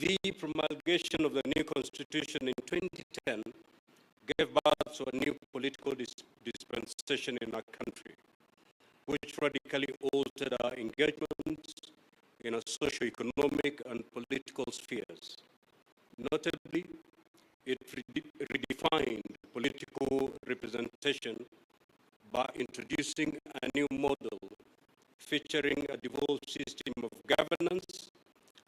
The promulgation of the new constitution in 2010 gave birth to a new political dispensation in our country, which radically altered our engagements in our socio-economic and political spheres. Notably, it redefined political representation by introducing a new model featuring a devolved system of governance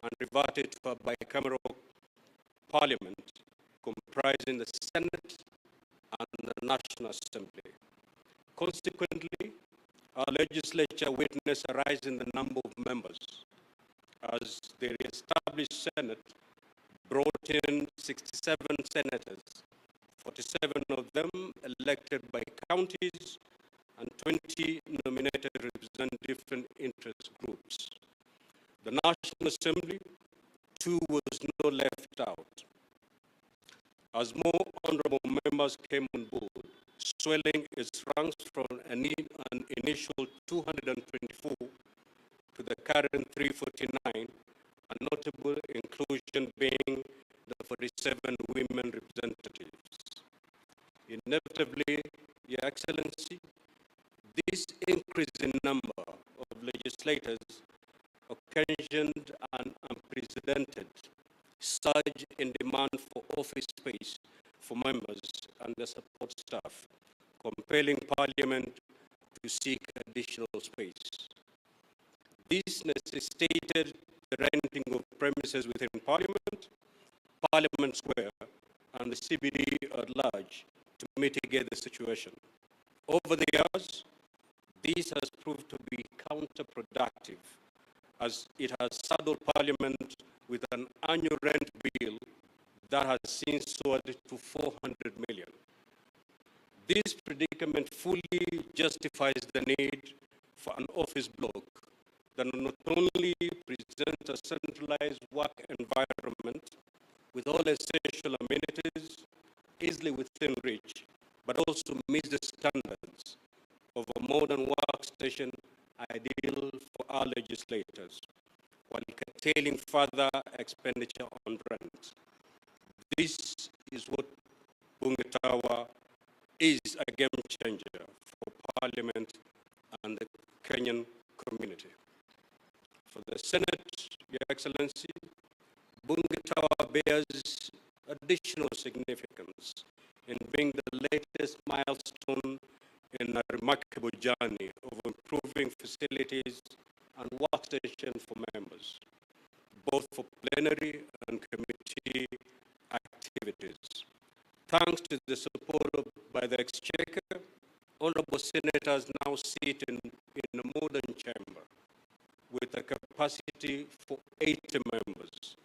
and reverted to a bicameral parliament comprising the Senate and the National Assembly. Consequently, our legislature witnessed a rise in the number of members as the established Senate brought in 67 senators, 47 of them elected by counties, and 20 nominated represent different interest groups. The National Assembly, too, was not left out, as more honorable members came on board, swelling its ranks from an initial 224 to the current 349, a notable inclusion being the 47 women representatives. Inevitably, Your Excellency, this increase in number of legislators occasioned an unprecedented surge in demand for office space for members and the support staff, compelling Parliament to seek additional space. This necessitated the renting of premises within Parliament, Parliament Square, and the CBD at large to mitigate the situation. Over the years, this has proved to be counterproductive, as it has saddled Parliament with an annual rent bill that has since soared to 400 million. This predicament fully justifies the need for an office block that not only presents a centralized work environment with all essential amenities easily within reach, but also meets the standards of a modern workstation ideal for our legislators, while curtailing further expenditure on rent. This is what Bunge Tower is, a game changer for Parliament and the Kenyan community. For the Senate, Your Excellency, Bunge Tower bears additional significance in being the latest milestone in a remarkable journey of improving facilities and workstation for members, both for plenary and committee activities. Thanks to the support by the Exchequer, honorable senators now sit in a modern chamber with a capacity for 80 members,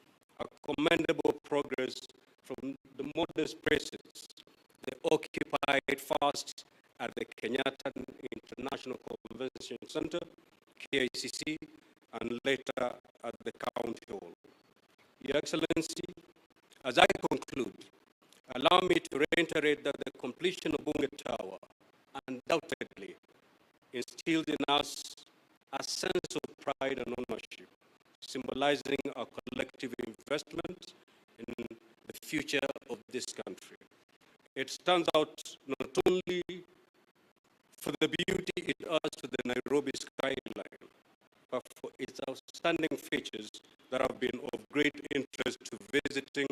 a commendable progress from the modest places they occupied first at the Kenyatta International Convention Center, KICC, and later at the County Hall. Your Excellency, as I conclude, allow me to reiterate that the completion of Bunge Tower undoubtedly instilled in us a sense of pride and ownership, symbolizing our collective investment in the future of this country. It stands out not only for the beauty it adds to the Nairobi skyline, but for its outstanding features that have been of great interest to visiting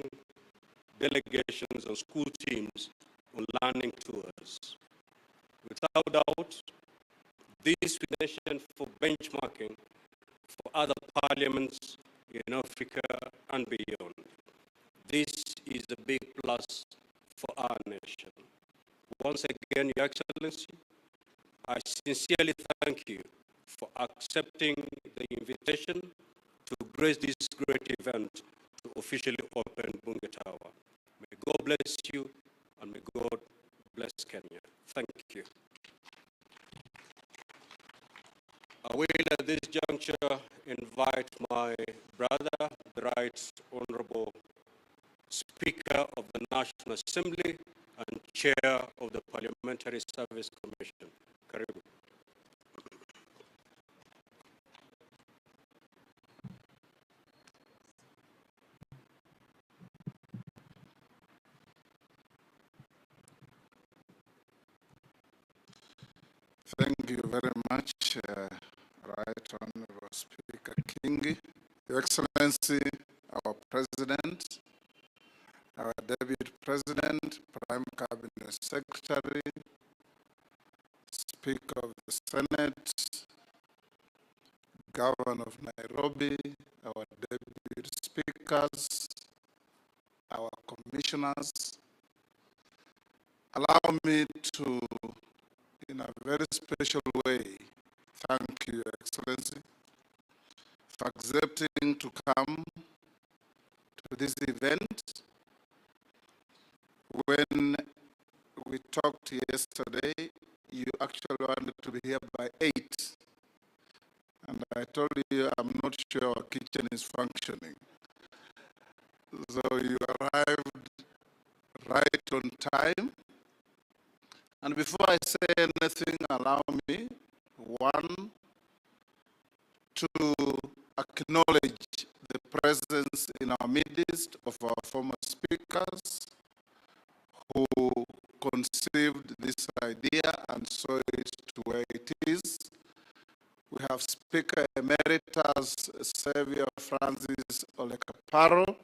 delegations and school teams on learning tours. Without doubt, this foundation for benchmarking for other parliaments in Africa and beyond. This is a big plus for our nation. Once again, Your Excellency, I sincerely thank you for accepting the invitation to grace this great event to officially open Bunge Tower. May God bless you and may God bless Kenya. Thank you. I will at this juncture invite my brother, the Right Honorable Speaker of the National Assembly and Chair of the Parliamentary Service Commission. Karibu. you very much, Right Honorable Speaker Kingi, Your Excellency, our President, our Deputy President, Prime Cabinet Secretary, Speaker of the Senate, Governor of Nairobi, our Deputy Speakers, our Commissioners. Allow me to, in a very special way, thank you, Your Excellency, for accepting to come to this event. When we talked yesterday, you actually wanted to be here by 8. And I told you I'm not sure our kitchen is functioning. So you arrived right on time. And before I say anything, allow me, one, to acknowledge the presence in our midst of our former speakers who conceived this idea and saw it to where it is. We have Speaker Emeritus Xavier Francis Olekaparo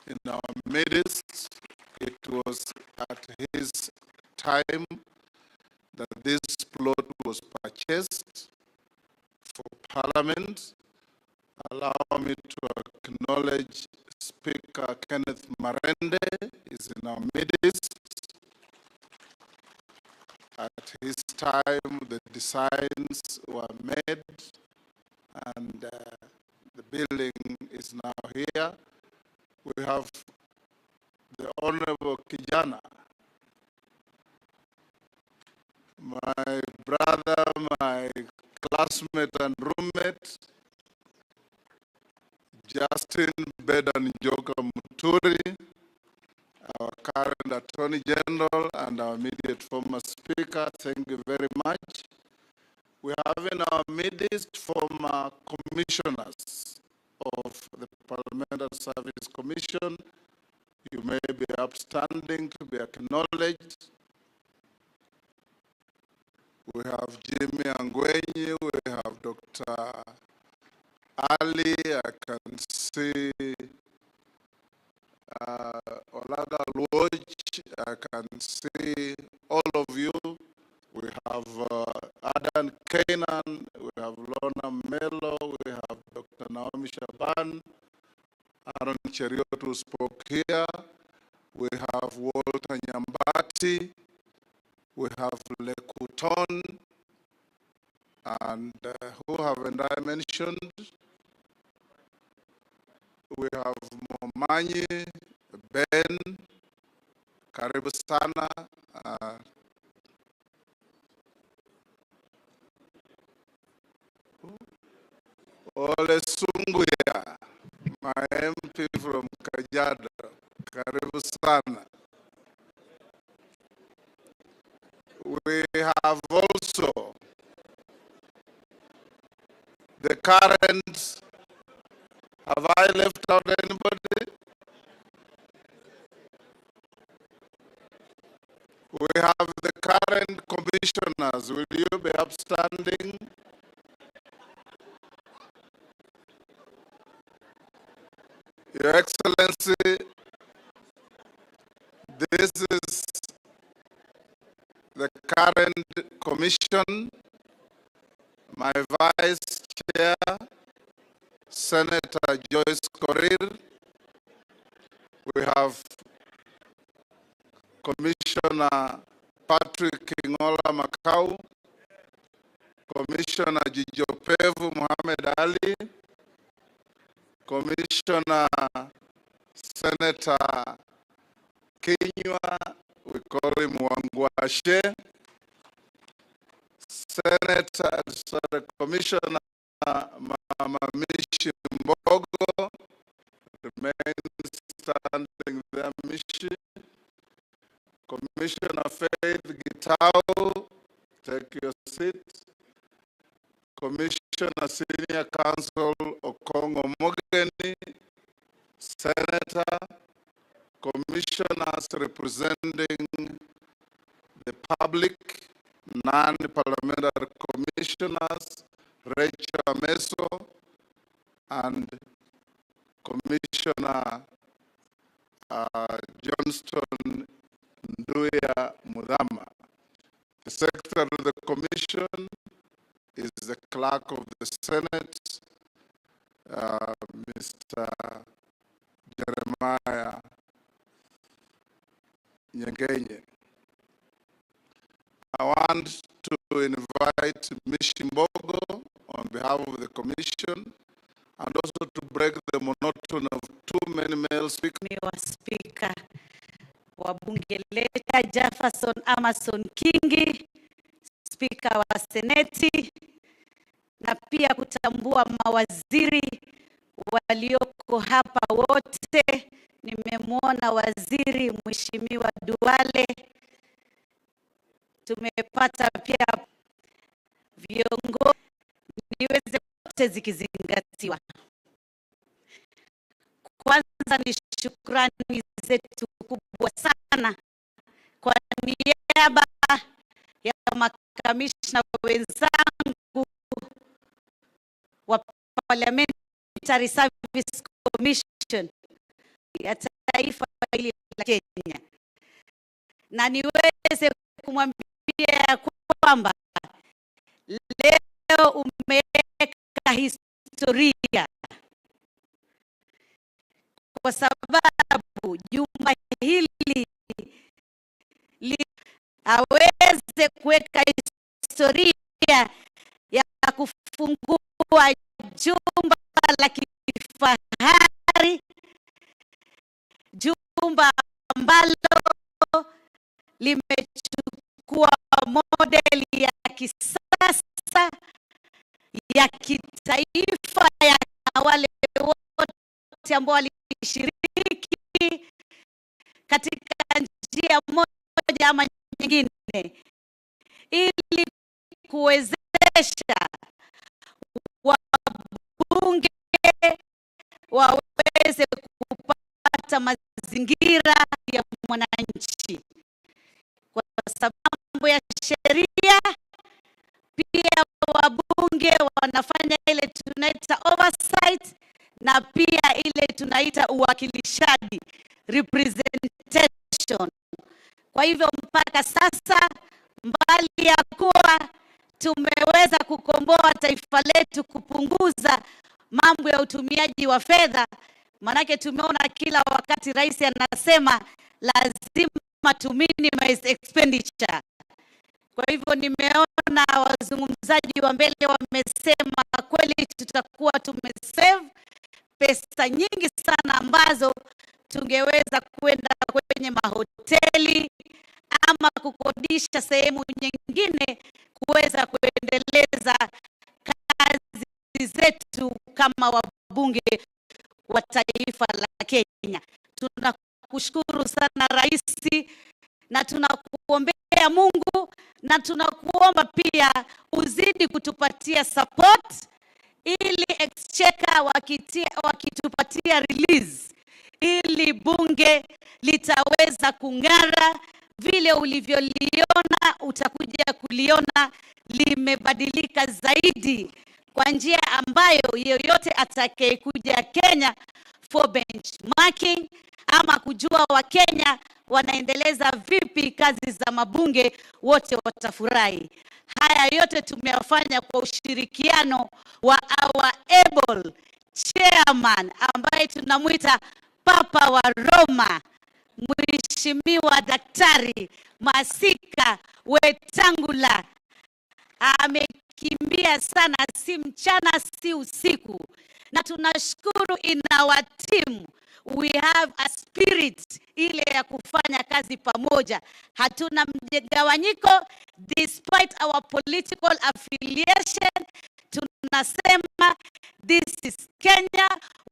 in our midst. It was at his time that this plot was purchased for Parliament. Allow me to acknowledge Speaker Kenneth Marende is in our midst. At his time, the designs were made and the building is now here. We have the Honorable Kijana, my brother, my classmate and roommate, Justin Bedan Njoka Muturi, our current Attorney General and our immediate former Speaker. Thank you very much. We have in our midst former commissioners of the Parliamentary Service Commission. You may be upstanding to be acknowledged. We have Jimmy Angwenyi, we have Dr. Ali, I can see Olaga Lodge, I can see all of you. We have Adan Kainan, we have Lorna Mello, we have Dr. Naomi Shaban, Aaron Cheriot who spoke here, we have Walter Nyambati, we have Lekuton, and who haven't I mentioned? We have Momanyi, Ben, Karibu Sana, Ole Sunguya, my MP from Kajiado, Karibu Sana. We have also the current, have I left out anybody? We have the current commissioners. Will you be upstanding? Your Excellency, this is the current commission. My Vice Chair, Senator Joyce Korir. We have Commissioner Patrick Kingola Makau, Commissioner Jijopevu Muhammad Ali, Commissioner Senator Kinywa, we call him Wangwashe, Commissioner Mama Mishi Mbogo, remains standing there, Mishi. Commissioner Faith Gitau, take your seat. Commissioner Senior Counsel Okongo Mogeni, Senator. Commissioners representing the public, 9. Commissioners Rachel Ameso and Commissioner Johnston Nduya Mudhama. The Secretary of the Commission is the Clerk of the Senate, Mr. Jeremiah Nyengenye. I want to invite Mishimbogo on behalf of the Commission and also to break the monotony of too many male speakers. Speaker wa Bunge leta Jefferson Amason Kingi, Speaker wa Seneti, na pia kutambua mawaziri walioko hapa wote. Nimemwona waziri Mheshimiwa Duale, tumepata pia viongozi, niweze wote zikizingatiwa. Kwanza ni shukrani zetu kubwa sana kwa niaba ya makamishna wenzangu wa Parliamentary Service Commission ya taifa hili la Kenya, na niweze kumwambia kwamba leo umeweka historia, kwa sababu juma hili aweze kuweka historia ya kufungua jumba la kifahari, jumba ambalo limechukua modeli ya kisasa ya kitaifa ya wale wote ambao walishiriki katika njia moja ama nyingine, ili kuwezesha wabunge waweze kupata mazingira ya mwananchi. Kwa sababu ya sheria, pia wabunge wanafanya ile tunaita oversight, na pia ile tunaita uwakilishaji, representation. Kwa hivyo mpaka sasa, mbali ya kuwa tumeweza kukomboa taifa letu, kupunguza mambo ya utumiaji wa fedha, manake tumeona kila wakati rais anasema lazima to minimize expenditure. Kwa hivyo nimeona wazungumzaji wa mbele wamesema kweli tutakuwa tumesave pesa nyingi sana ambazo tungeweza kwenda kwenye mahoteli ama kukodisha sehemu nyingine kuweza kuendeleza kazi zetu kama wabunge wa taifa la Kenya. Tunakushukuru sana rais, na tunakuombea Mungu, na tunakuomba pia uzidi kutupatia support ili exchequer wakitupatia release, ili bunge litaweza kung'ara. Vile ulivyoliona utakuja kuliona limebadilika zaidi, kwa njia ambayo yeyote atakayekuja Kenya for benchmarking ama kujua wa Kenya wanaendeleza vipi kazi za mabunge, wote watafurahi. Haya yote tumeyafanya kwa ushirikiano wa our able chairman ambaye tunamuita Papa wa Roma, Mheshimiwa Daktari Masika Wetangula. Amekimbia sana, si mchana si usiku, na tunashukuru in our team we have a spirit ile ya kufanya kazi pamoja. Hatuna mgawanyiko despite our political affiliation. Tunasema this is Kenya,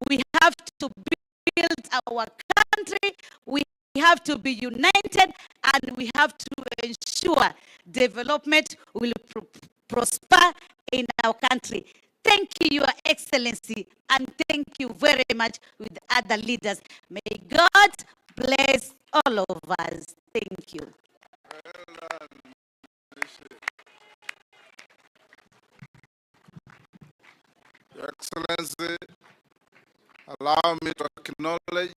we have to build our country, we have to be united, and we have to ensure development will prosper in our country. Thank you, Your Excellency, and thank you very much with other leaders. May God bless all of us. Thank you. Your Excellency, allow me to acknowledge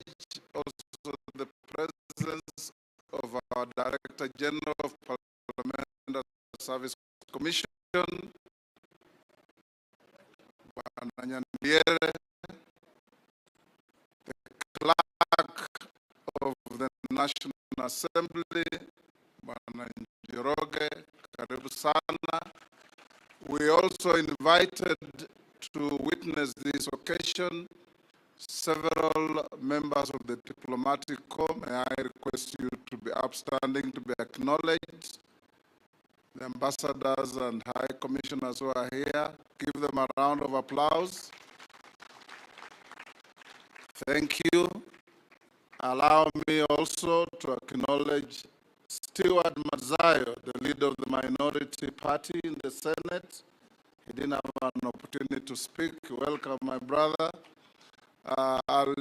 also the presence of our Director General of Parliamentary Service Commission, Bwana Nyandiere, the Clerk of the National Assembly, Bwana Njoroge, karibu sana. We also invited to witness this occasion several members of the diplomatic corps. May I request you to be upstanding to be acknowledged. The ambassadors and high commissioners who are here, give them a round of applause. Thank you. Allow me also to acknowledge Stewart Mazayo, the leader of the minority party in the Senate. He didn't have an opportunity to speak. Welcome, my brother. I'll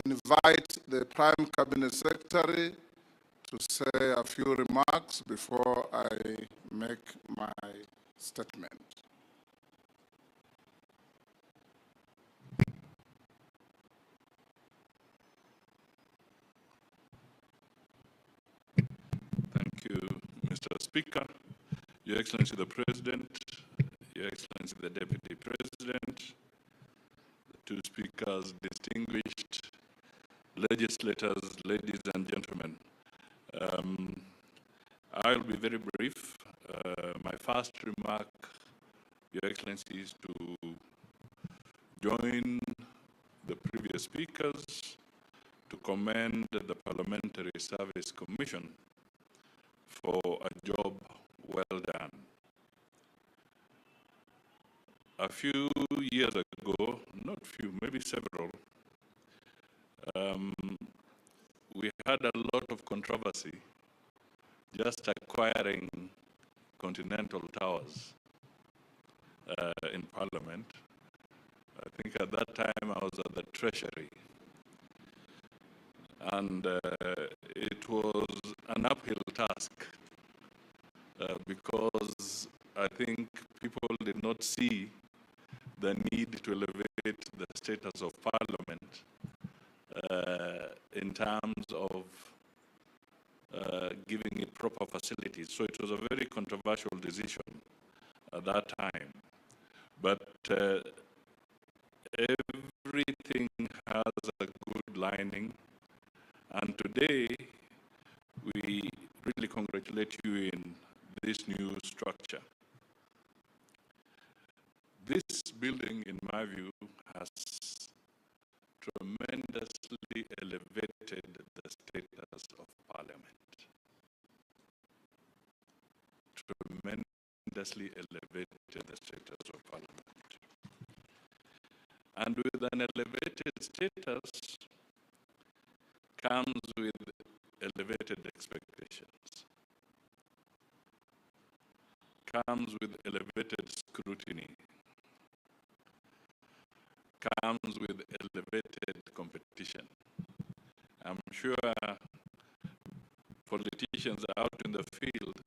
invite the Prime Cabinet Secretary to say a few remarks before I make my statement. Thank you, Mr. Speaker, Your Excellency the President, Your Excellency the Deputy President, the two speakers, distinguished legislators, ladies and gentlemen. I'll be very brief. My first remark, Your Excellency, is to join the previous speakers to commend the Parliamentary Service Commission for a job well done. A few years ago, not few, maybe several, we had a lot of controversy just acquiring Continental Towers in Parliament. I think at that time I was at the Treasury. And it was an uphill task because I think people did not see the need to elevate the status of Parliament in terms of giving it proper facilities. So it was a very controversial decision at that time. But everything has a good lining. And today, we really congratulate you in this new structure. This building, in my view, has tremendously elevated the status of Parliament. Tremendously elevated the status of Parliament. And with an elevated status comes with elevated expectations, comes with elevated scrutiny, comes with elevated competition. I'm sure politicians out in the field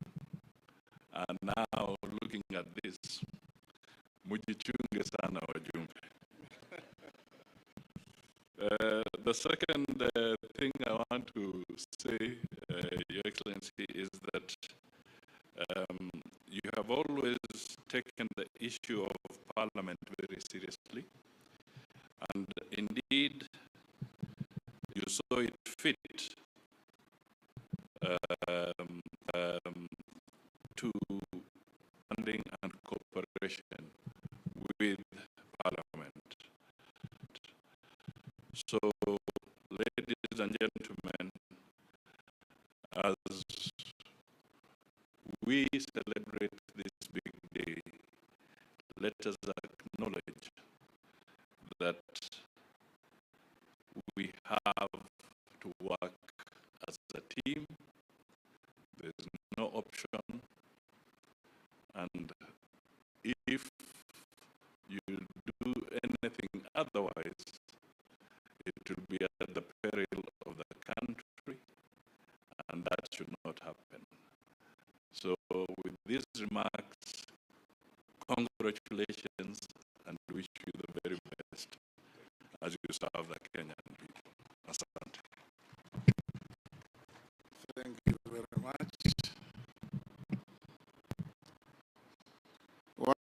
are now looking at this. Mujichunge sana wajumbe. The second thing I want to say, Your Excellency, is that you have always taken the issue of Parliament very seriously. And indeed, you saw it fit to funding and cooperation with Parliament. So, ladies and gentlemen, as we celebrate this big day, let us acknowledge that we have to work as a team. There's no option. And if you do anything otherwise, it will be at the peril of the country, and that should not happen. So with these remarks, congratulations and wish you the very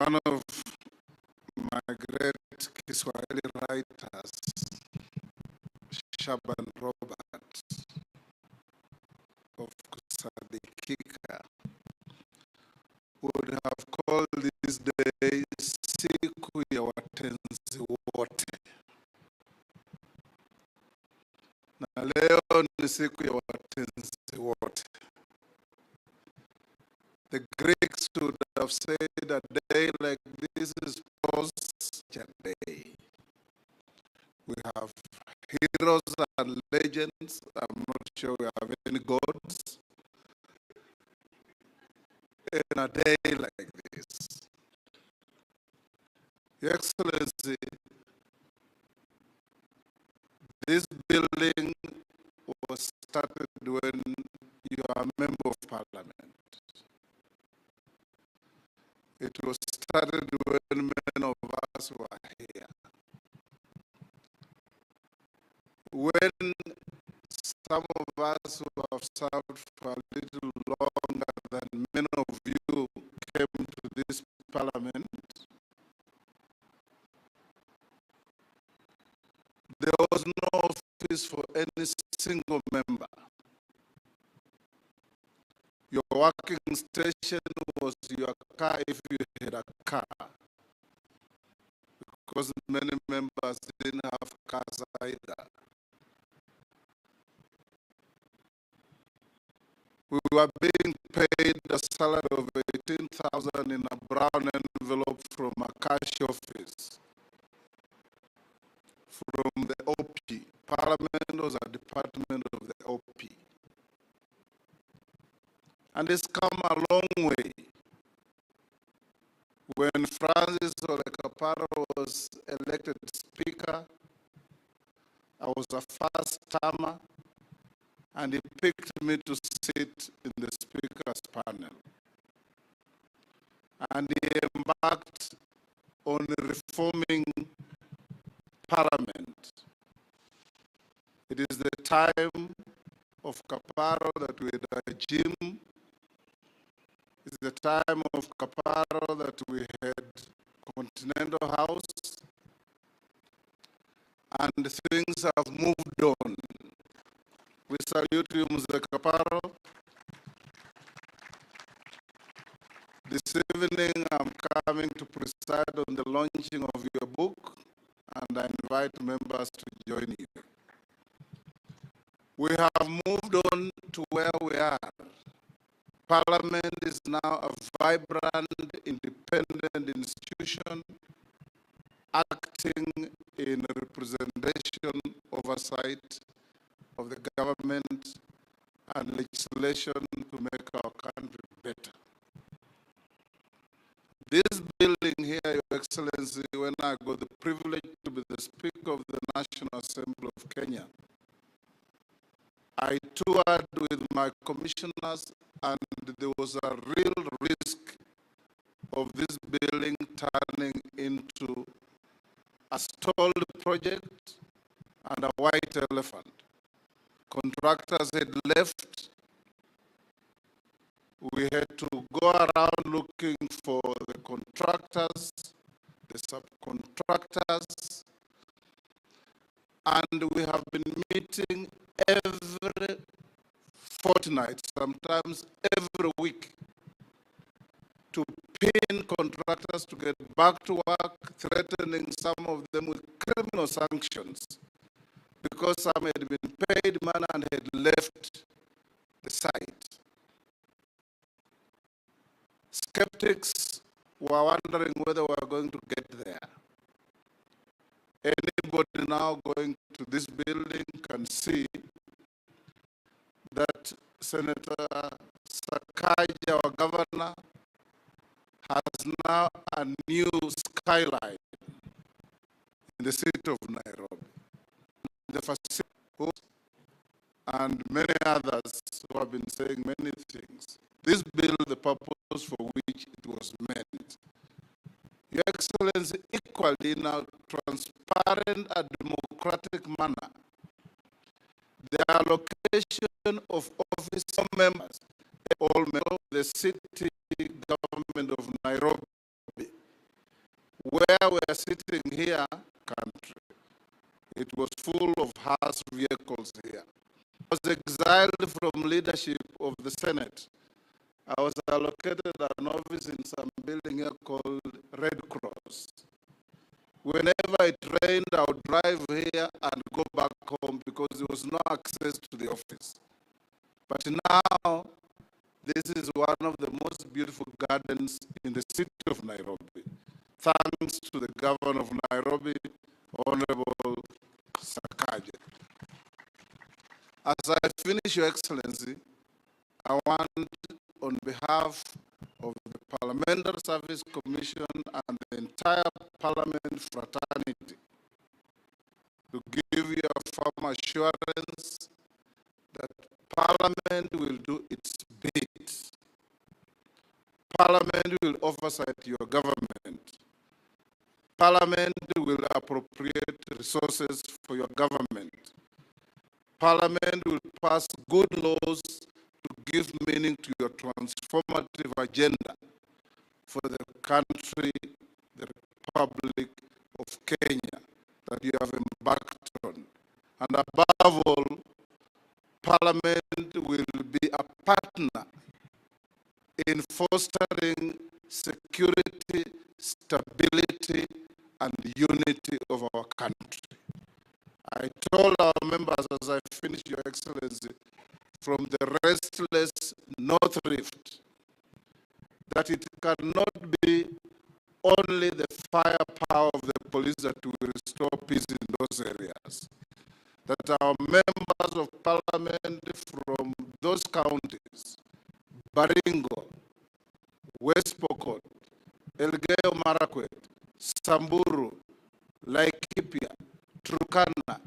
one of my great Kiswahili writers, Shaban Robert of Kusadikika, would have called these days siku ya watenzi wote. Na leo ni siku ya watenzi wote. The Greeks would have said a day like this is such a day. We have heroes and legends. I'm not sure we have any gods. In a day like this, Your Excellency, this building was started when you are a member of parliament. It was started when many of us were here. When some of us who have served for a little longer than many of you came to this parliament, there was no office for any single member. Your working station was your car if you had a car, because many members didn't have cars either. We were being paid a salary of 18,000 in a brown envelope from a cash office, from the OP. Parliament was a department of the OP. And it's come a long way. When Francis Olekaparo was elected Speaker, I was a first-timer, and he picked me to sit in the Speaker's panel. And he embarked on reforming Parliament. It is the time of Kaparo that we had a gym. It's the time of Kaparo that we had Continental House. And things have moved on. We salute you, Mr. Kaparo. This evening, I'm coming to preside on the launching of your book, and I invite members to join you. We have moved on to where we are. Parliament is now a vibrant, independent institution acting in representation, oversight of the government and legislation to make our country better. This building here, Your Excellency, when I got the privilege to be the Speaker of the National Assembly of Kenya, I toured with my commissioners, and there was a real risk of this building turning into a stalled project and a white elephant. Contractors had left. We had to go around looking for the contractors, the subcontractors, and we have been meeting every fortnight, sometimes every week, to pin contractors to get back to work, threatening some of them with criminal sanctions because some had been paid money and had left the site. Skeptics were wondering whether we were going to get there. Anybody now going to this building can see that Senator Sakaja, our governor, has now a new skyline in the city of Nairobi. The facility and many others who have been saying many things. This bill, the purpose for which it was meant. Your Excellency, equally in a transparent and democratic manner, the allocation of office members, all members of the city government of Nairobi, where we are sitting here, country, it was full of harsh vehicles here. I was exiled from leadership of the Senate. I was allocated an office in some building here called Red Cross. Whenever it rained, I would drive here and go back home because there was no access to the office. But now, this is one of the most beautiful gardens in the city of Nairobi, thanks to the governor of Nairobi, Honorable Sakaja. As I finish, Your Excellency, I want, on behalf of the Parliamentary Service Commission and the entire Parliament fraternity, to give you a firm assurance that Parliament will do its bit. Parliament will oversight your government. Parliament will appropriate resources for your government. Parliament will pass good laws to give meaning to your transformative agenda for the country, the Republic of Kenya that you have embarked on. And above all, Parliament will be a partner in fostering security, stability, and unity of our country. I told our members as I finished, Your Excellency, from the restless North Rift, that it cannot be only the firepower of the police that will restore peace in those areas. That our members of Parliament from those counties, Baringo, West Pokot, Elgeyo Marakwet, Samburu, Laikipia, Turkana,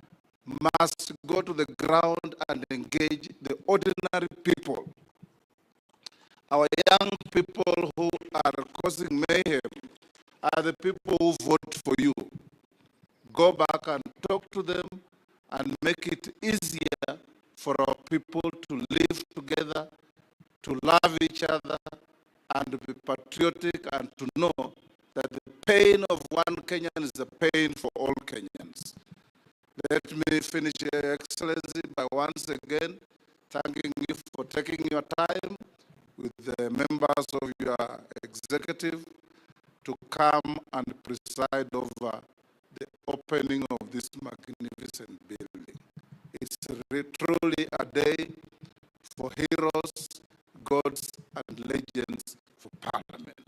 must go to the ground and engage the ordinary people. Our young people who are causing mayhem are the people who vote for you. Go back and talk to them and make it easier for our people to live together, to love each other, and to be patriotic, and to know that the pain of one Kenyan is the pain for all Kenyans. Let me finish, Your Excellency, by once again thanking you for taking your time with the members of your executive to come and preside over the opening of this magnificent building. It's truly a day for heroes, gods, and legends for Parliament.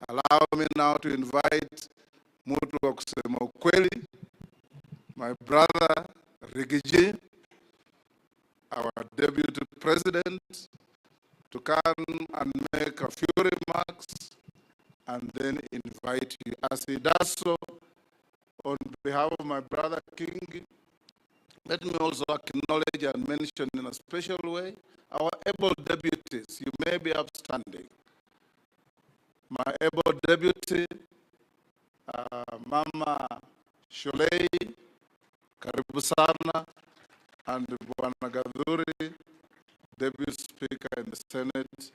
Allow me now to invite Mutu wa kusema ukweli, my brother Rigiji, our deputy president, to come and make a few remarks and then invite you. As he does so, on behalf of my brother King, let me also acknowledge and mention in a special way our able deputies. You may be upstanding. My able deputy, Mama Sholei, Karibu sana, and Bwana Gadhuri, Deputy Speaker in the Senate.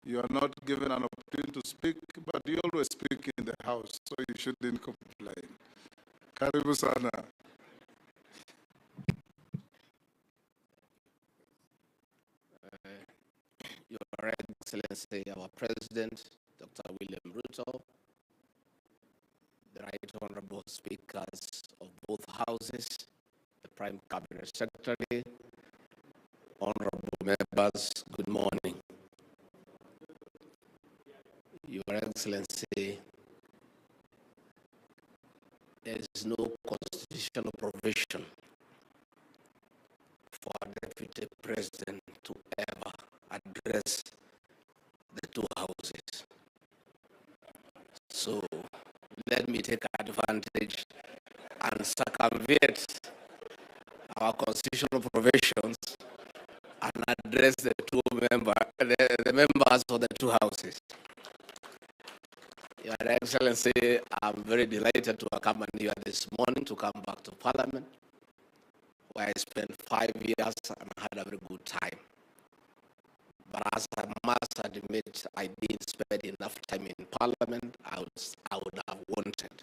You are not given an opportunity to speak, but you always speak in the House, so you shouldn't complain. Karibu sana. Your Excellency, our President, Dr. William Ruto, the Right Honorable Speakers of both Houses, the Prime Cabinet Secretary, honorable members, good morning. Your Excellency, there is no constitutional provision for a Deputy President to ever address the two houses. So let me take advantage and circumvent our constitutional provisions and address the members of the two houses. Your Excellency, I'm very delighted to accompany you this morning to come back to Parliament, where I spent 5 years and had a very good time. But as I must admit, I didn't spend enough time in Parliament. I would have wanted.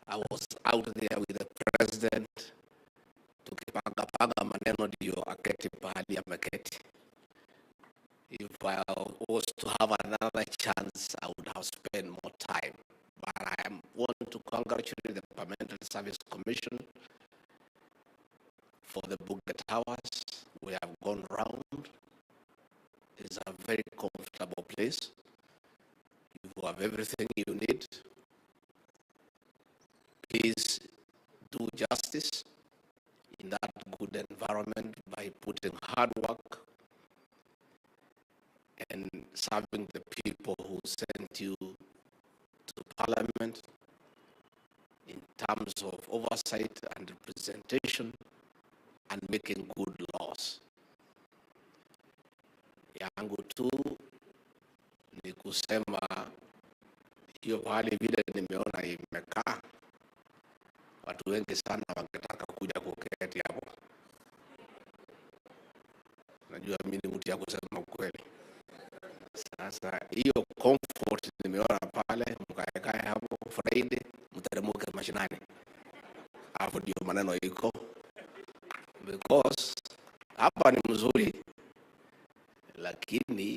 I was out there with the president tukipanga maneno ndio aketi pahali ameketi. If I was to have another chance, I would have spent more time. But I want to congratulate the Parliamentary Service Commission for the Bunge Towers. We have gone round. It's a very comfortable place. You have everything you need. Please do justice in that good environment by putting hard work and serving the people who sent you to Parliament in terms of oversight and representation and making good laws. Yangu tu ni kusema hiyo pahali vile nimeona imekaa, watu wengi sana wangetaka kuja kuketi hapo. Najua mimi ni mtu ya kusema kweli. Sasa hiyo comfort nimeona pale, mkaekae hapo Friday, mteremke mashinani. Hapo ndio maneno iko. Because hapa ni mzuri, lakini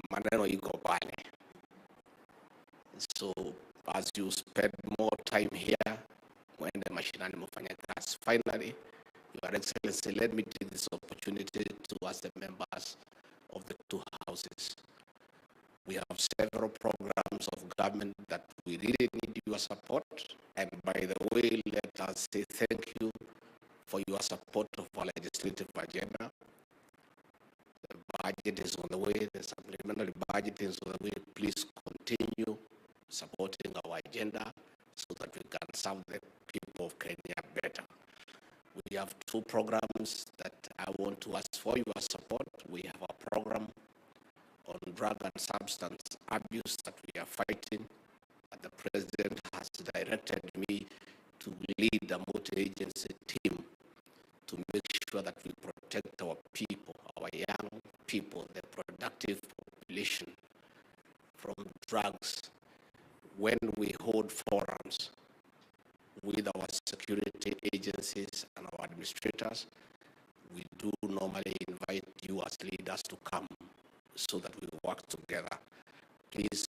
maneno iko pale. So as you spend more time here, mwende mashinani mfanye kazi. Finally, Your Excellency, let me take this opportunity to ask the members of the two houses. We have several programs of government that we really need your support. And by the way, let us say thank you for your support of our legislative agenda. The budget is on the way, the supplementary budget is on the way. Please continue supporting our agenda so that we can serve the people of Kenya better. We have two programs that I want to ask for your support. We have a program on drug and substance abuse that we are fighting. And the president has directed me to lead a multi-agency team to make sure that we protect our people, our young people, the productive population from drugs. When we hold forums with our security agencies and our administrators, we do normally invite you as leaders to come so that we work together. Please,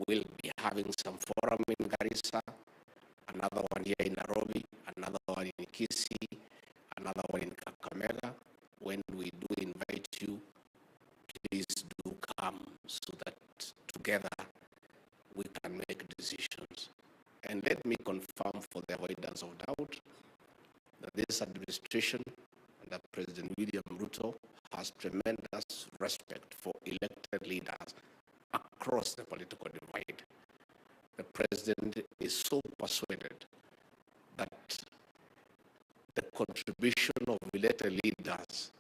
we'll be having some forum in Garissa, another one here in Nairobi, another one in Kisii, another one in Kakamega. When we do invite you, please do come so that together we can make decisions. And let me confirm for the avoidance of doubt that this administration under President William Ruto has tremendous respect for elected leaders across the political divide. The president is so persuaded that the contribution of elected leaders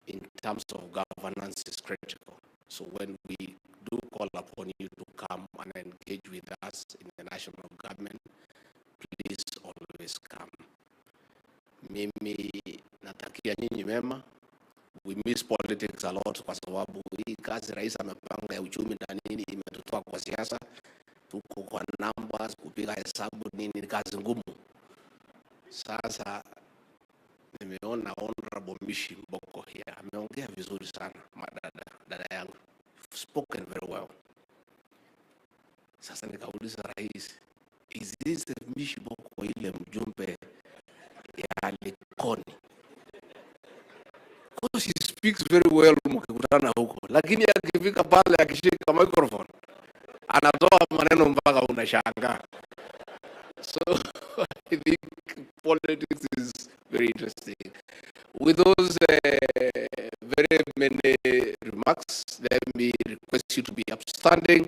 in terms of governance is critical. So when we do call upon you to come and engage with us in the national government, please always come. Mimi natakia nyinyi mema. We miss politics a lot kwa sababu hii kazi rais amepanga ya uchumi na nini imetutoa kwa siasa. Tuko kwa numbers, kupiga hesabu nini, kazi ngumu. Sasa nimeona Honorable Mishi Mboko here. Ameongea vizuri sana, dada yangu. Spoken very well. Sasa nikauliza rais, is this the Mishi Mboko ile mjumbe ya Likoni? Because he speaks very well mkikutana huko, lakini akifika pale akishika microphone anatoa maneno mpaka unashangaa. So I think politics is very interesting. With those very many remarks, let me request you to be upstanding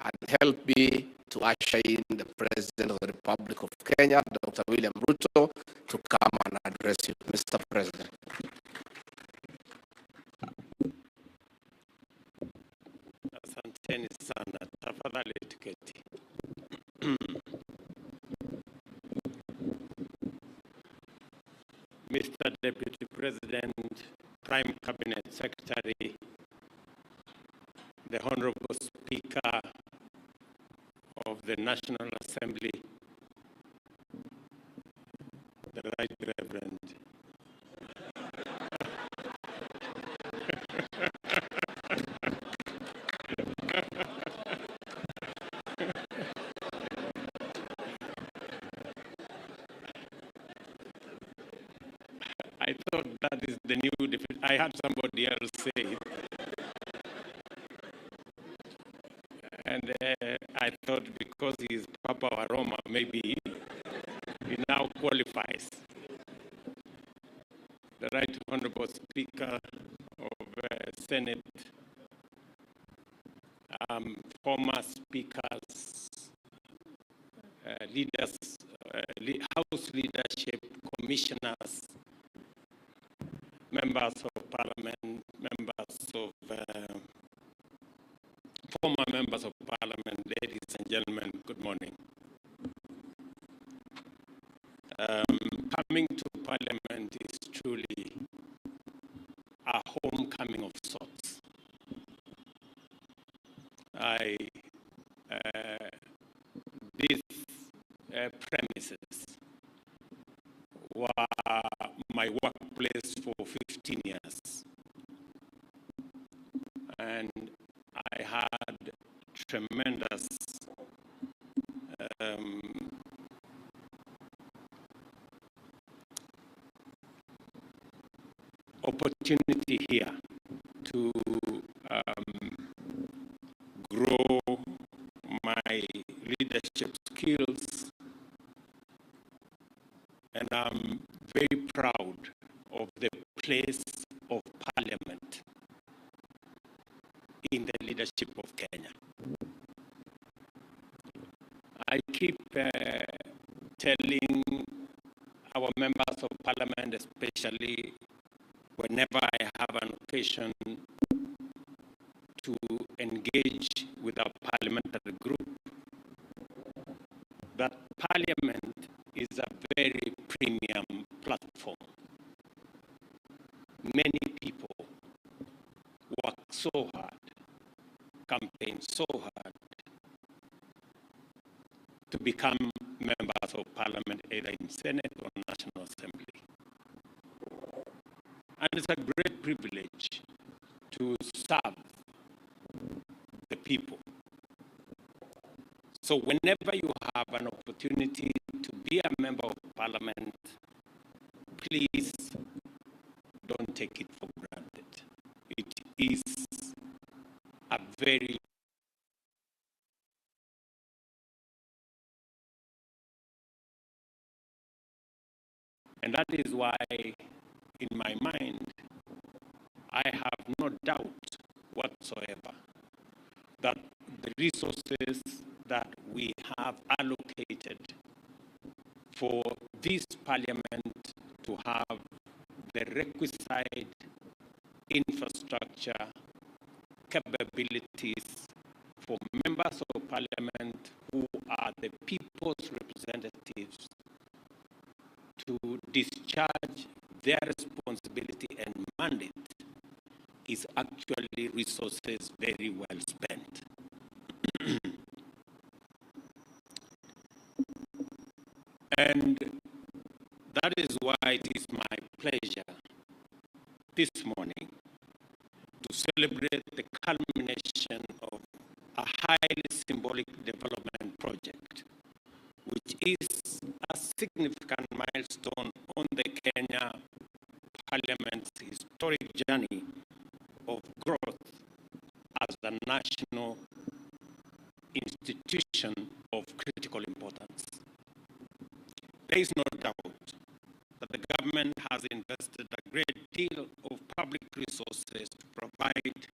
and help me to usher in the President of the Republic of Kenya, Dr. William Ruto, to come and address you, Mr. President. Asanteni sana, tafadhali tuketi. Mr. Deputy President Prime Cabinet Secretary, the Honorable Speaker of the National Assembly, the Right Reverend I thought that is the new definition. I had somebody else say it. And I thought because he is Papa wa Roma, maybe he now qualifies. The Right Honorable Speaker of Senate, former speakers, leaders, House leadership, commissioners, members of parliament, former members of parliament, ladies and gentlemen, good morning. Coming to parliament is truly a homecoming of sorts. These premises were my workplace for 15 years. And I had tremendous opportunity here to grow my leadership skills, and I'm very proud of the place of parliament in the leadership of Kenya. I keep telling our members of parliament, especially whenever I have an occasion to engage with our parliamentary group, that parliament is a very premium platform. Many people work so hard, campaign so hard to become members of parliament, either in Senate or National Assembly. And it's a great privilege to serve the people. So whenever you have an opportunity to be a member of parliament, please don't take it for granted. It is a very and that is why, in my mind, I have no doubt whatsoever that the resources that we have allocated for this parliament to have the requisite infrastructure, capabilities for members of parliament who are the people's representatives to discharge their responsibility and mandate is actually resources very well spent. And that is why it is my pleasure this morning to celebrate the culmination of a highly symbolic development project, which is a significant milestone on the Kenya Parliament's historic journey of growth as a national institution of critical importance. There is no doubt that the government has invested a great deal of public resources to provide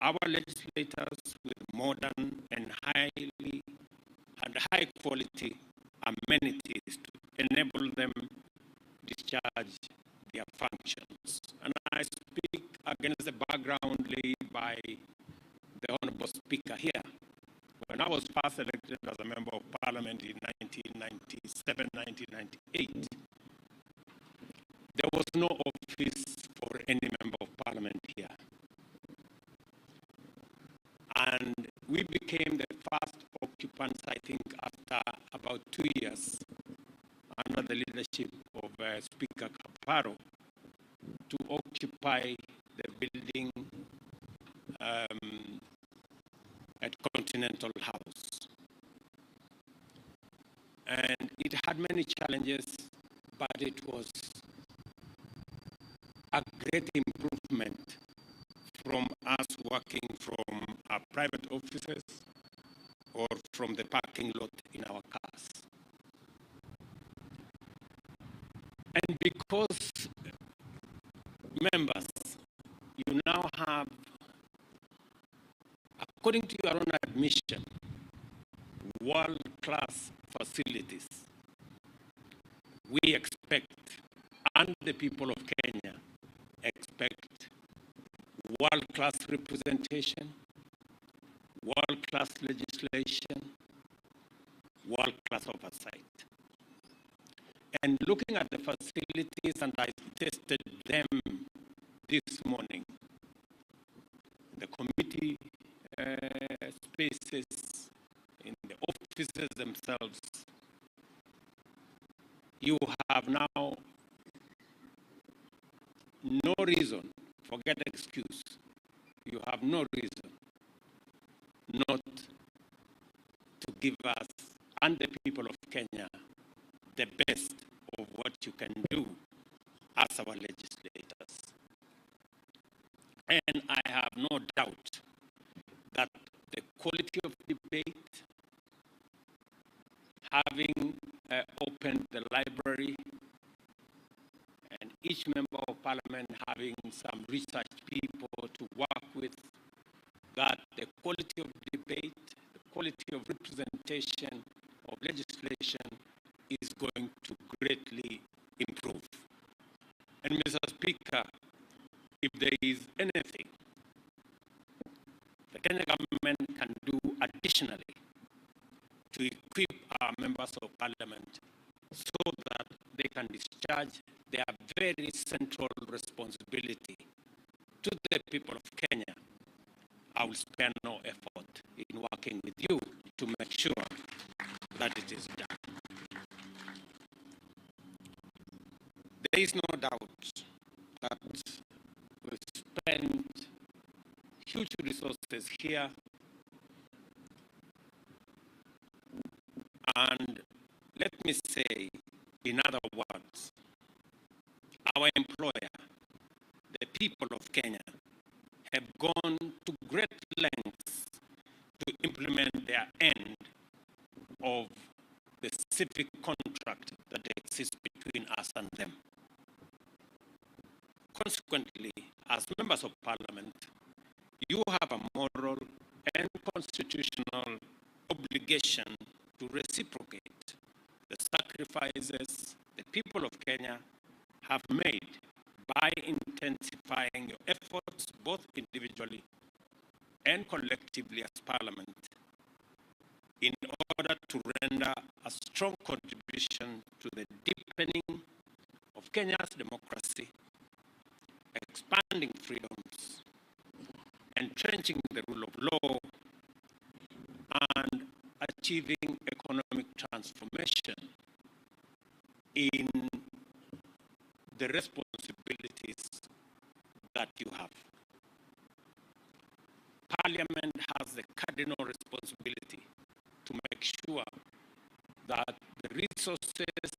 our legislators with modern and high quality amenities to enable them discharge their functions. And I speak against the background laid by the Honorable Speaker here. When I was first elected as a member of parliament in 1997, 1998, there was no office for any member Speaker Caparo to occupy the building at Continental House. And it had many challenges, but it was a great improvement from us working from our private offices or from the parking lot in our cars. And because, members, you now have, according to your own admission, world-class facilities, we expect, and the people of Kenya expect, world-class representation, world-class legislation, world-class oversight. And looking at the facilities, and I tested them this morning, the committee spaces, in the offices themselves, you have now no reason, forget excuse, you have no reason not to give us and the people of Kenya the best of what you can do as our legislators. And I have no doubt that the quality of debate, having opened the library, and each member of parliament having some research people to work with, that the quality of debate, the quality of representation of legislation is going to greatly improve. And Mr. Speaker, if there is anything the Kenya government can do additionally to equip our members of parliament so that they can discharge their very central responsibility to the people of Kenya, I will spare no effort in working with you to make sure that it is done. There is no doubt that we've spent huge resources here, and let me say, in other words, our employer, the people of Kenya, have gone to great lengths to implement their end of the civic contract that exists between us and them. Consequently, as members of parliament, you have a moral and constitutional obligation to reciprocate the sacrifices the people of Kenya have made by intensifying your efforts both individually and collectively as parliament in order to render a strong contribution to the deepening of Kenya's democracy, expanding freedoms, entrenching the rule of law, and achieving economic transformation in the responsibilities that you have. Parliament has the cardinal responsibility to make sure that the resources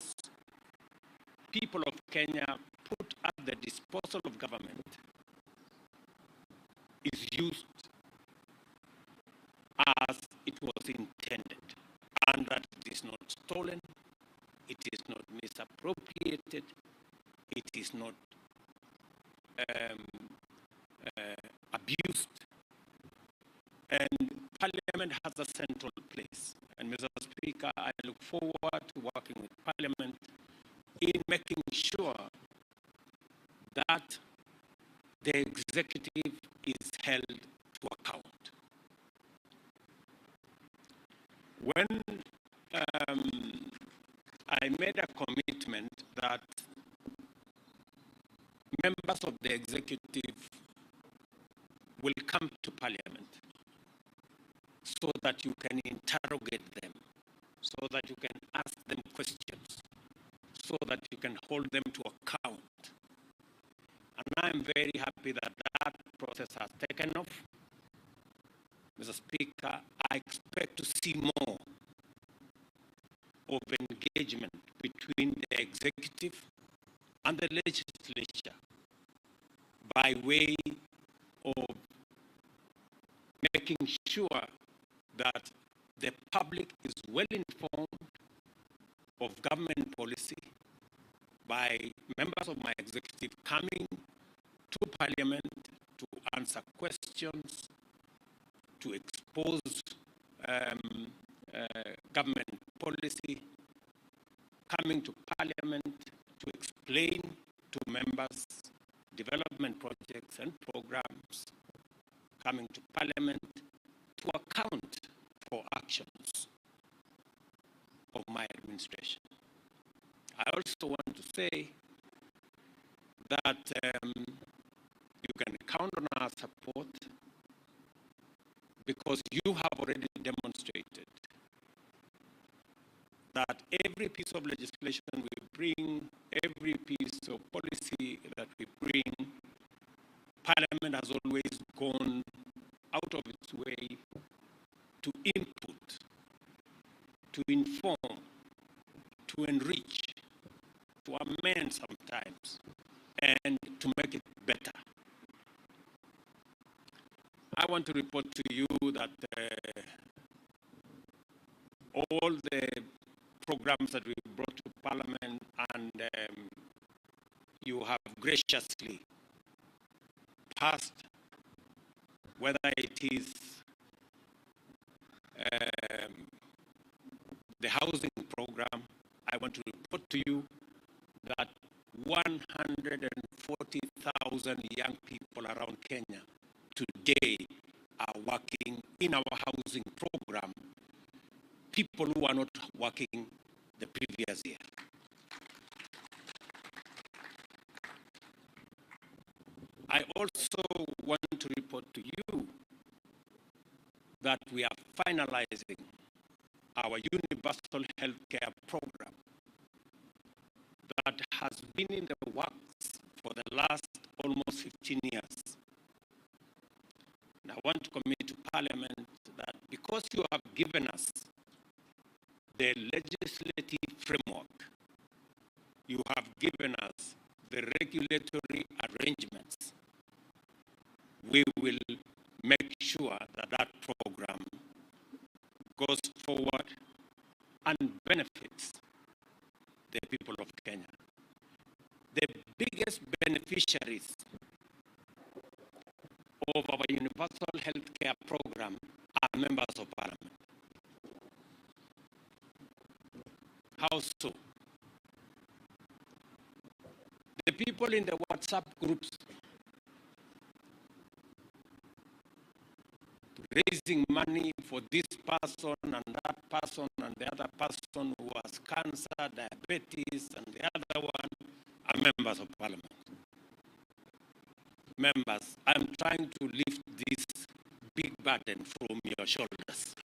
people of Kenya put at the disposal of government is used as it was intended, and that it is not stolen, it is not misappropriated, it is not abused. And Parliament has a central place. And Mr. Speaker, I look forward to working with Parliament in making sure that the executive is held to account. When I made a commitment that members of the executive will come to Parliament so that you can interrogate them, so that you can ask them questions, so that you can hold them to account. And I'm very happy that that process has taken off. Mr. Speaker, I expect to see more of engagement between the executive and the legislature by way of making sure that the public is well informed of government policy by members of my executive coming to Parliament to answer questions, to expose government policy, coming to Parliament to explain to members development projects and programs, coming to Parliament to account for actions of my administration. I also want to say that you can count on our support because you have already demonstrated that every piece of legislation we bring, every piece of policy that we bring, Parliament has always gone out of its way to input, to inform, to enrich, to amend sometimes, and to make it better. I want to report to you that all the programs that we brought to Parliament and you have graciously passed, whether it is the housing program, I want to report to you that 140,000 young people around Kenya today are working in our housing program, people who are not working the previous year. I also want to report to you that we are finalizing our universal healthcare program that has been in the works for the last almost 15 years. And I want to commit to Parliament that because you have given us the legislative framework, you have given us the regulatory arrangements, we will make sure that that program goes forward and benefits the people of Kenya. The biggest beneficiaries of our universal healthcare program are members of Parliament. How so? The people in the WhatsApp groups raising money for this person and that person and the other person who has cancer, diabetes, and the other one are members of Parliament. Members, I'm trying to lift this big burden from your shoulders.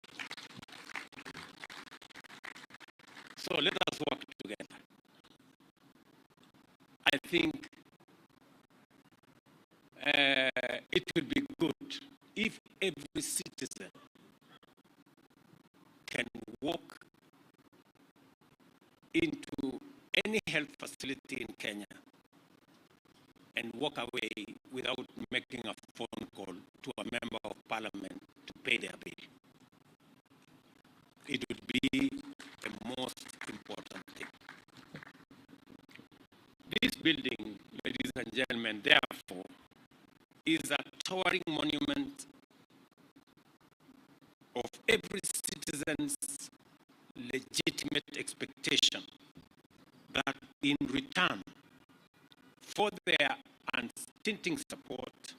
So let us work together. I think it would be good if every citizen can walk into any health facility in Kenya and walk away without making a phone call to a member of Parliament to pay their bill. It would be the most important thing. This building, ladies and gentlemen, therefore, is a towering monument of every citizen's legitimate expectation that in return for their unstinting support,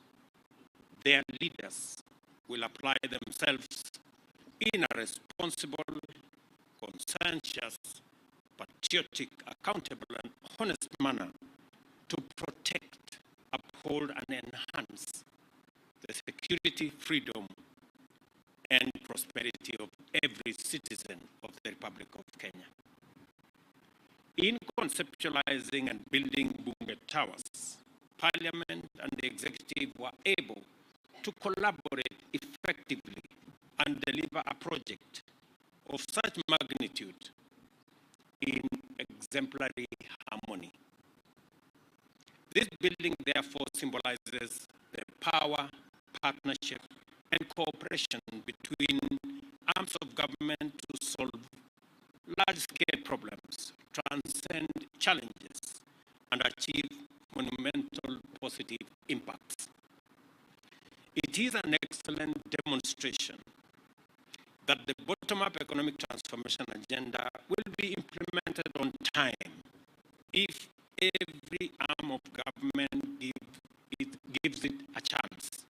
their leaders will apply themselves in a responsible, conscientious, patriotic, accountable, and honest manner to protect, uphold, and enhance the security, freedom, and prosperity of every citizen of the Republic of Kenya. In conceptualizing and building Bunge Towers, Parliament and the Executive were able to collaborate effectively and deliver a project of such magnitude in exemplary harmony. This building therefore symbolizes the power, partnership, and cooperation between arms of government to solve large-scale problems, transcend challenges, and achieve monumental positive impacts. It is an excellent demonstration that the bottom-up economic transformation agenda will be implemented on time if every arm of government gives it a chance.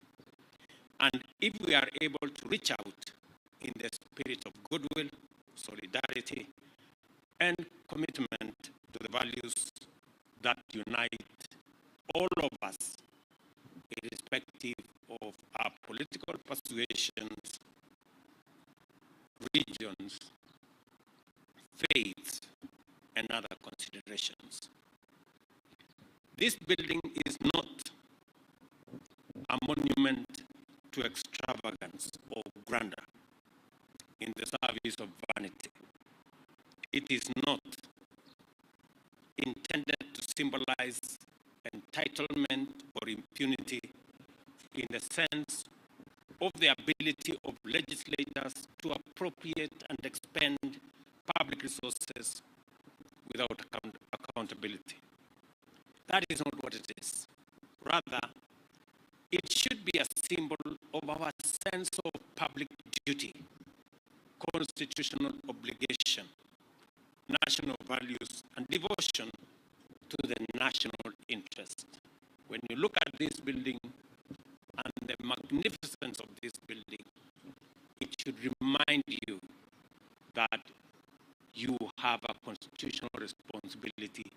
And if we are able to reach out in the spirit of goodwill, solidarity, and commitment to the values that unite all of us, irrespective of our political persuasions, regions, faiths, and other considerations. This building is not a monument to extravagance or grandeur in the service of vanity. It is not intended to symbolize entitlement or impunity in the sense of the ability of legislators to appropriate and expend public resources without accountability. That is not what it is. Rather, it should be a symbol of our sense of public duty, constitutional obligation, national values, and devotion to the national interest. When you look at this building and the magnificence of this building, it should remind you that you have a constitutional responsibility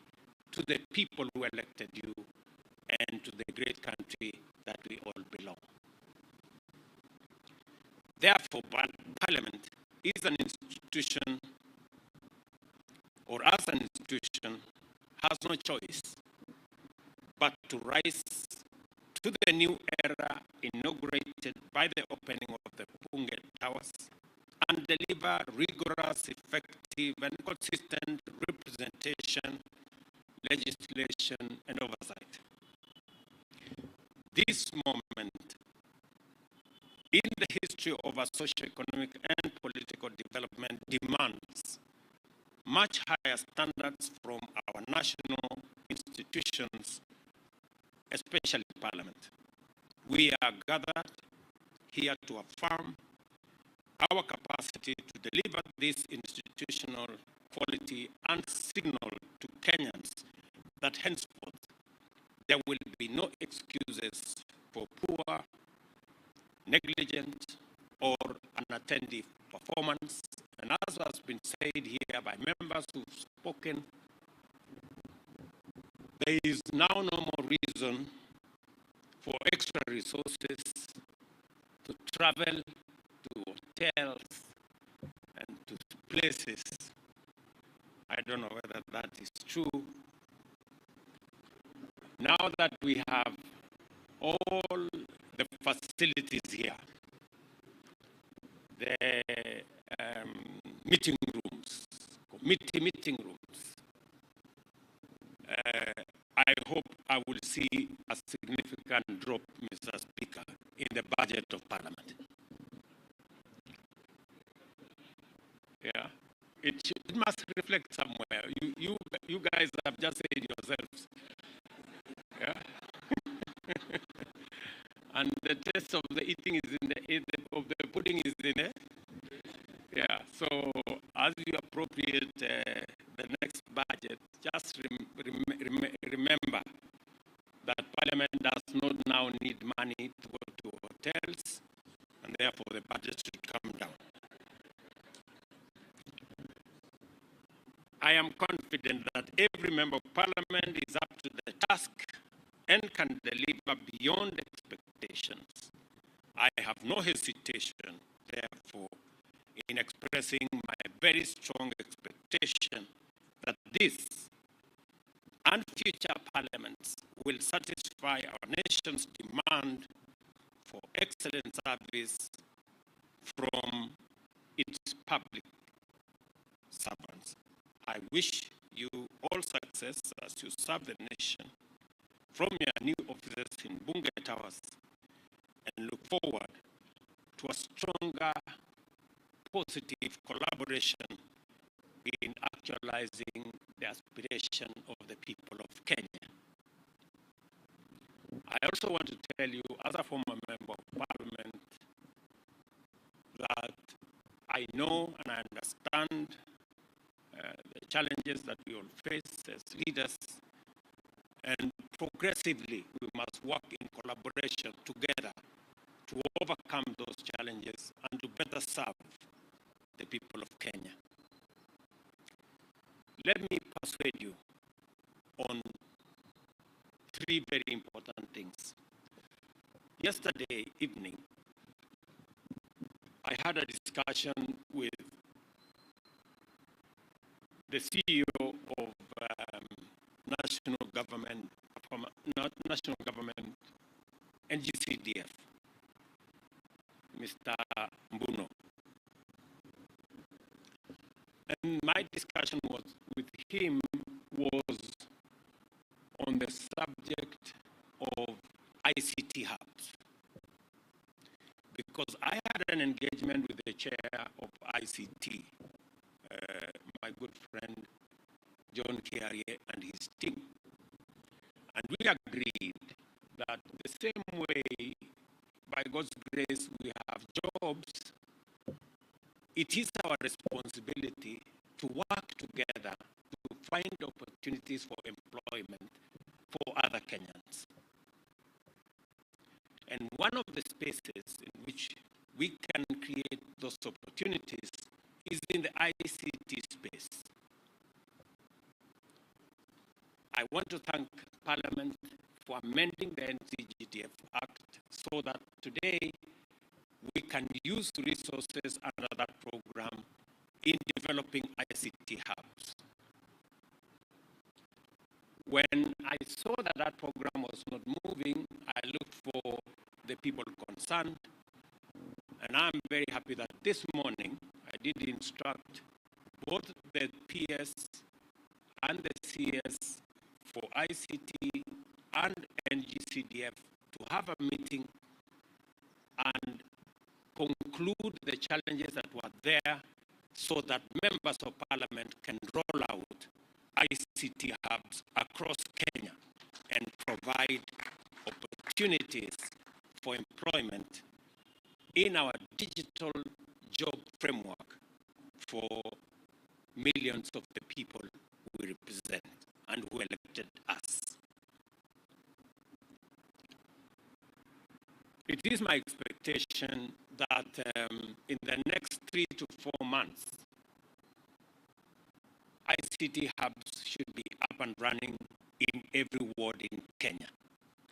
to the people who elected you and to the great country that we all belong. Therefore, Parliament is an institution, or as an institution, has no choice but to rise to the new era inaugurated by the opening of the Bunge Towers and deliver rigorous, effective, and consistent representation, legislation, and oversight. This moment in the history of our socio-economic and political development demands much higher standards from our national institutions, especially Parliament. We are gathered here to affirm our capacity to deliver this institutional quality and signal to Kenyans that henceforth there will be no excuses for poor, negligent, or unattentive performance. And as has been said here by members who've spoken, there is now no more reason for extra resources to travel to hotels and to places. I don't know whether that is true. Now that we have all the facilities here, the meeting rooms, committee meeting rooms, I hope I will see a significant drop, Mr. Speaker, in the budget of Parliament. Yeah, it must reflect somewhere. You guys have just said yourselves. Yeah. And the taste of the eating is in of the pudding is in it. Yeah. So as you appropriate the next budget, just remember that Parliament does not now need money to go to hotels, and therefore the budget should come down. I am confident that every member of Parliament is up to the task and can deliver beyond expectations. I have no hesitation, therefore, in expressing my very strong expectation that this elements will satisfy our nation's demand for excellent service from its public servants. I wish you all success as you serve the nation from your new offices in Bunge Towers, and look forward to a stronger, positive collaboration in actualizing the aspiration of the people of Kenya. I also want to tell you, as a former member of parliament, that I know and I understand the challenges that we all face as leaders, and progressively we must work in collaboration together to overcome those challenges and to better serve the people of Kenya. Let me persuade you on three very important things. Yesterday evening, I had a discussion with the CEO of national government, NGCDF, Mr. Mbuno. And my discussion with him was on the subject of ICT hubs. Because I had an engagement with the chair of ICT, my good friend John Kiarie and his team. And we agreed that the same way, by God's grace, we have jobs, it is our responsibility to work together to find opportunities for employment for other Kenyans. And one of the spaces in which we can create those opportunities is in the ICT space. I want to thank Parliament for amending the NCGTF Act so that today we can use resources under that program in developing ICT hubs. When I saw that that program was not moving, I looked for the people concerned, and I'm very happy that this morning I did instruct both the PS and the CS for ICT and NGCDF to have a meeting and conclude the challenges that were there so that members of parliament can roll out ICT hubs across Kenya and provide opportunities for employment in our digital job framework for millions of the people we represent and who elected us. It is my expectation that in the next 3 to 4 months, ICT hubs should be up and running in every ward in Kenya.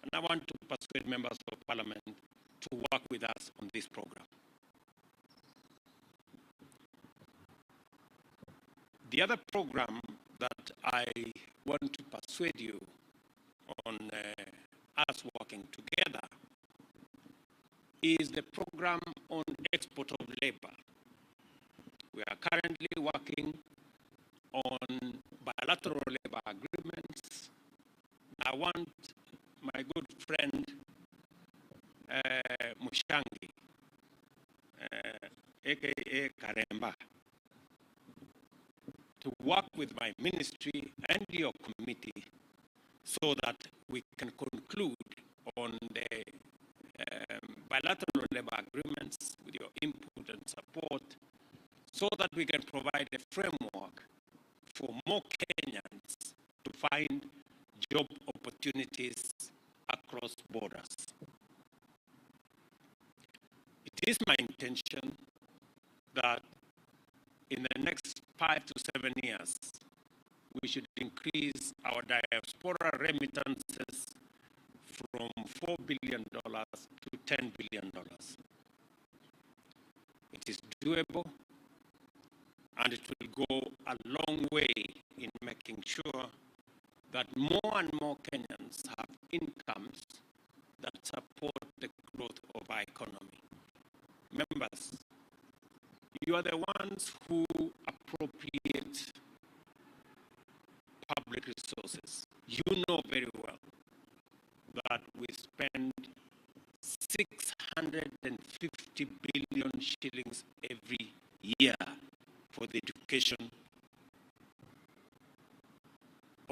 And I want to persuade members of parliament to work with us on this program. The other program that I want to persuade you on us working together is the program on export of labor. We are currently working on bilateral labor agreements. I want my good friend Mushangi, aka Karemba, to work with my ministry and your committee so that we can conclude on the bilateral labor agreements with your input and support so that we can provide a framework for more Kenyans to find job opportunities across borders. It is my intention that in the next 5 to 7 years, we should increase our diaspora remittances from $4 billion to $10 billion. It is doable, and it will go a long way in making sure that more and more Kenyans have incomes that support the growth of our economy. Members, you are the ones who appropriate public resources. You know very well that we spend 650 billion shillings every year for the education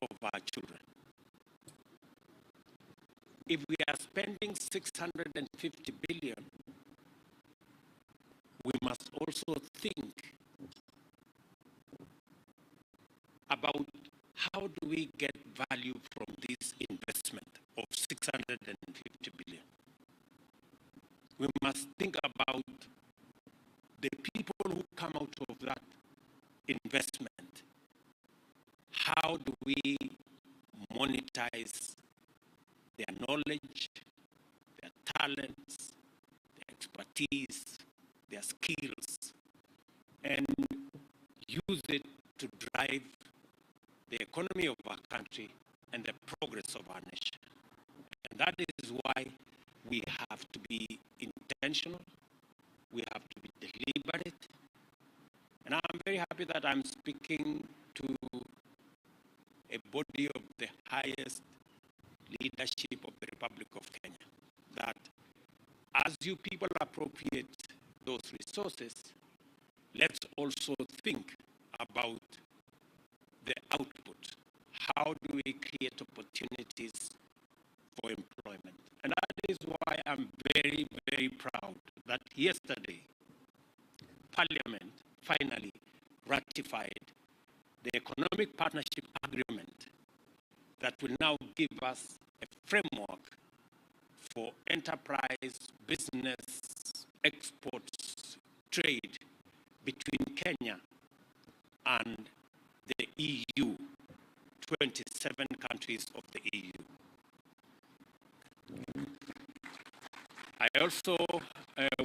of our children. If we are spending 650 billion, we must also think about how do we get value from this investment of 650 billion. We must think about the people who come out of that investment. How do we monetize their knowledge, their talents, their expertise, their skills, and use it to drive the economy of our country and the progress of our nation. And that is why we have to be intentional, we have to be deliberate, and I'm very happy that I'm speaking to a body of the highest leadership of the Republic of Kenya, that as you people appropriate those resources, let's also think about the output. How do we create opportunities for employment? And that is why I'm very, very proud that yesterday, Parliament finally ratified the Economic Partnership Agreement that will now give us a framework for enterprise, business, exports, trade between Kenya and the EU, 27 countries of the EU. I also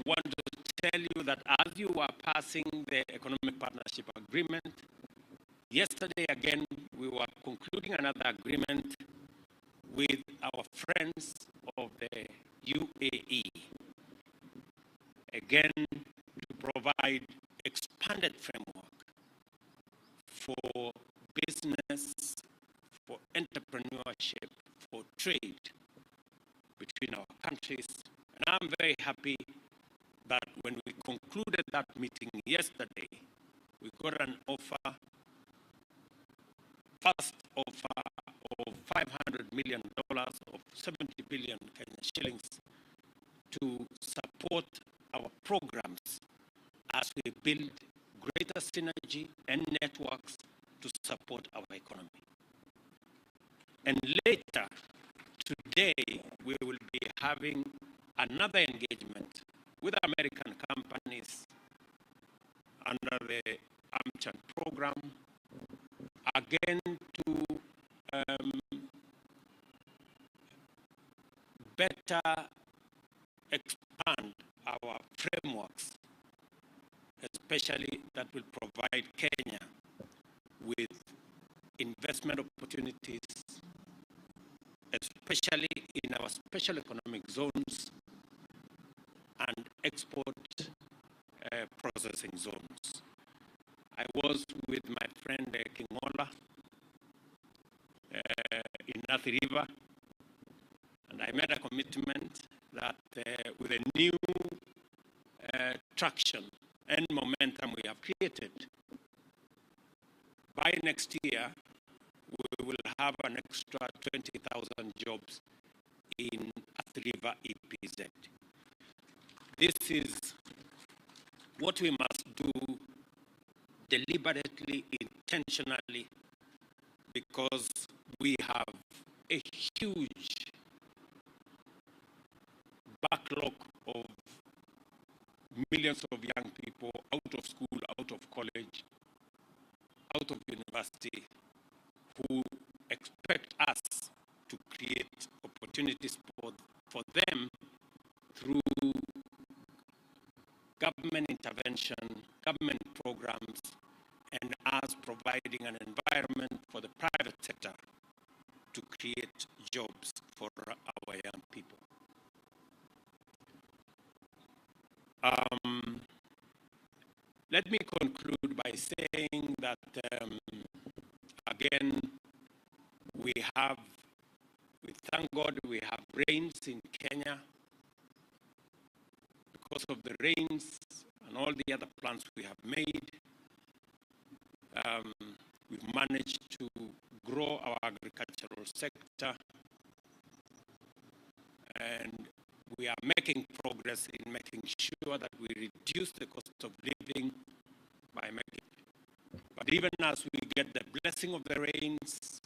want to tell you that as you are passing the Economic Partnership Agreement, yesterday again we were concluding another agreement with our friends of the UAE, again to provide expanded framework for business, for entrepreneurship, for trade between our countries. And I'm very happy that when we concluded that meeting yesterday, we got an offer, first offer of $500 million of 70 billion Kenyan shillings to support our programs as we build greater synergy and networks to support our economy. And later today, we will be having another engagement with American companies under the AmCham program, again to better expand our frameworks, especially that will provide Kenya with investment opportunities, especially in our special economic zones and export processing zones. I was with my friend Kingola in Nathi River, and I made a commitment that with a new traction and momentum we have created, by next year, we will have an extra 20,000 jobs in Athi River EPZ. This is what we must do deliberately, intentionally, because we have a huge backlog of millions of young people out of school, out of college, out of university, who expect us to create opportunities for them through government intervention, government programs, and us providing an environment for the private sector create jobs for our young people. Let me conclude by saying that, again, we thank God we have rains in Kenya. Because of the rains and all the other plans we have made, we've managed to grow our agricultural sector, and we are making progress in making sure that we reduce the cost of living by making. But even as we get the blessing of the rains,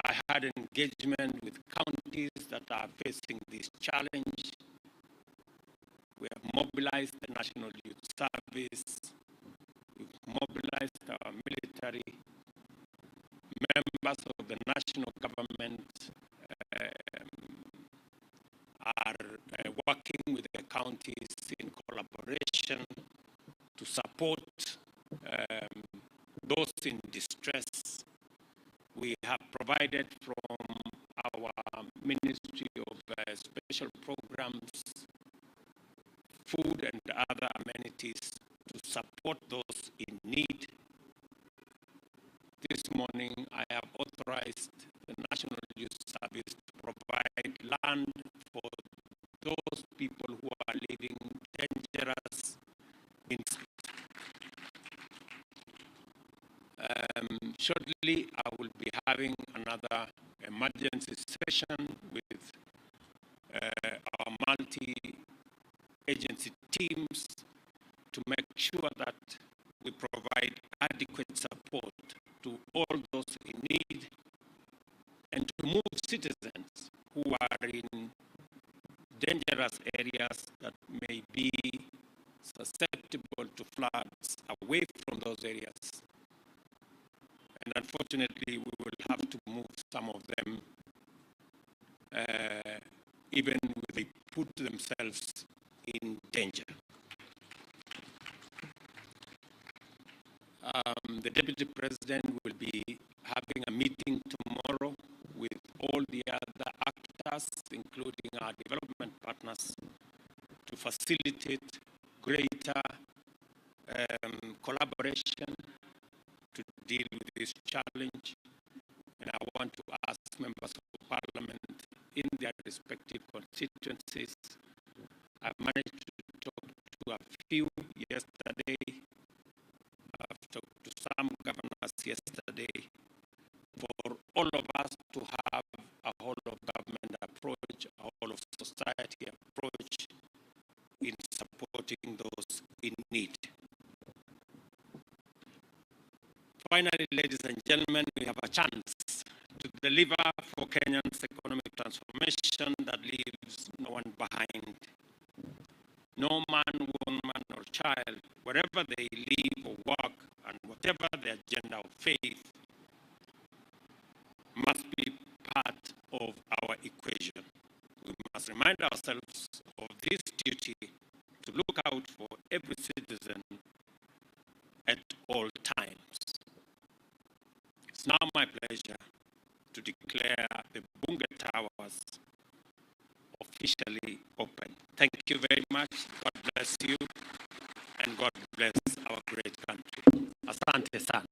I had engagement with counties that are facing this challenge. We have mobilized the National Youth Service. We've mobilized our military. Members of the national government are working with the counties in collaboration to support those in distress. We have provided from our Ministry of Special Programs food and other amenities to support those in need. This morning, I have authorized the National Youth Service to provide land for those people who are living dangerous in shortly, I will be having another emergency session with our multi-agency teams to make sure that we provide adequate support to all those in need and to move citizens who are in dangerous areas that may be susceptible to floods away from those areas. And unfortunately, we will have to move some of them even when they put themselves in danger. The Deputy President will be having a meeting tomorrow with all the other actors, including our development partners, to facilitate greater collaboration to deal with this challenge. And I want to ask members of Parliament in their respective constituencies. I managed to talk to a few yesterday. I've talked to some governors yesterday, for all of us to have a whole of government approach, a whole of society approach in supporting those in need. Finally, ladies and gentlemen, we have a chance to deliver for Kenya's economic transformation that leaves no one behind. No man, woman, or child, wherever they live or work, and whatever their agenda of faith, must be part of our equation. We must remind ourselves of this duty to look out for every citizen at all times. It's now my pleasure to declare the Bunge Towers officially open. Thank you very much. God bless you, and God bless our great country. Asante sana.